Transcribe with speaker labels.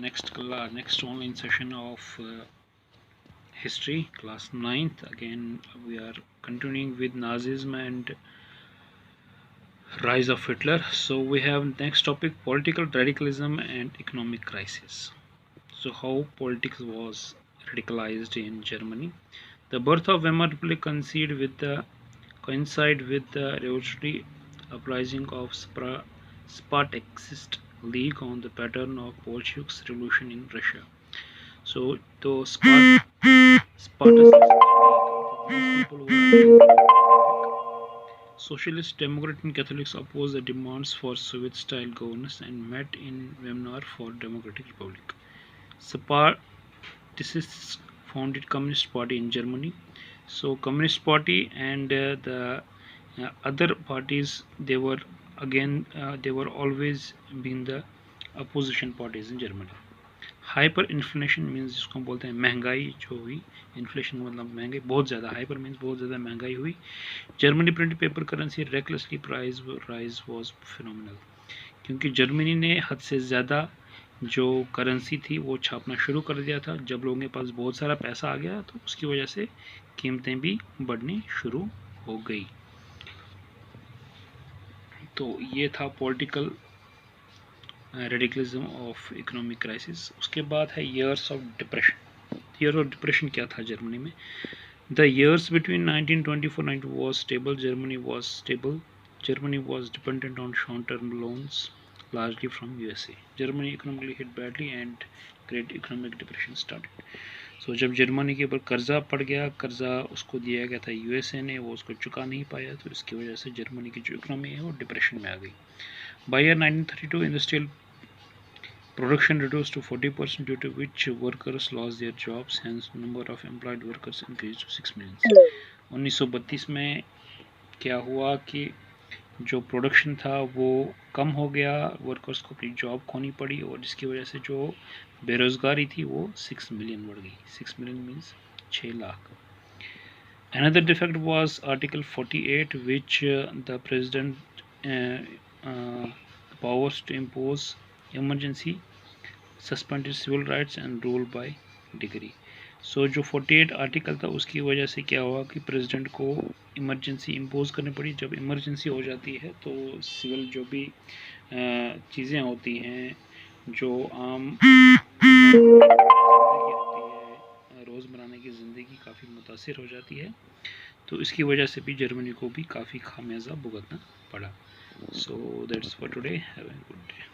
Speaker 1: next online session of history, class 9th. Again, we are continuing with Nazism and rise of Hitler. So we have next topic: political radicalism and economic crisis. So how politics was radicalized in Germany. The birth of Weimar Republic coincide with the revolutionary uprising of Spartakist League on the pattern of Bolsheviks revolution in Russia. So the Spartacist League, these people were against the Republic. Socialists, Democrats, and Catholics opposed the demands for Soviet-style governance and met in Weimar for Democratic Republic. Spartacists founded Communist Party in Germany. So Communist Party and the other parties, they were always been the opposition parties in Germany. Hyper inflation means जिसको हम बोलते हैं महंगाई जो हुई, inflation मतलब महंगाई बहुत ज़्यादा, हाइपर मीन्स बहुत ज़्यादा महंगाई हुई. Germany print paper currency recklessly price rise was phenomenal, क्योंकि जर्मनी ने हद से ज़्यादा जो करेंसी थी वो छापना शुरू कर दिया था. जब लोगों के पास बहुत सारा पैसा आ गया तो उसकी वजह से कीमतें भी बढ़नी शुरू हो गई. तो ये था political radicalism of economic crisis. उसके बाद है years of depression. Year of depression क्या था जर्मनी में? The years between 1924-90 was stable. Germany was dependent on short-term loans, largely from USA. Germany economically hit badly and Great Economic Depression started. So जब Germany के ऊपर कर्जा पड़ गया, कर्जा उसको दिया गया था यूएसए ने, वो उसको चुका नहीं पाया, तो इसकी वजह से जर्मनी की जो इकोनॉमी है वो डिप्रेशन में आ गई. By year 1932, industrial production reduced to 40%, due to which workers lost their jobs. Hence, number of employed workers increased to 6 million. 1932 में क्या हुआ कि जो प्रोडक्शन था वो कम हो गया, वर्कर्स को अपनी जॉब खोनी पड़ी, और जिसकी वजह से जो बेरोजगारी थी वो 6 मिलियन बढ़ गई. 6 million means 6 lakh. Another defect was Article 48, which the president powers to impose emergency, suspended civil rights and rule by degree. सो जो 48 आर्टिकल था उसकी वजह से क्या हुआ कि प्रेसिडेंट को इमरजेंसी इम्पोज करनी पड़ी. जब इमरजेंसी हो जाती है तो सिविल जो भी चीज़ें होती हैं, जो आम ज़िंदगी होती है, रोज़मर्रा की ज़िंदगी काफ़ी मुतासिर हो जाती है. तो इसकी वजह से भी जर्मनी को भी काफ़ी खामियाजा भुगतना पड़ा. So that's for today. Have a good day.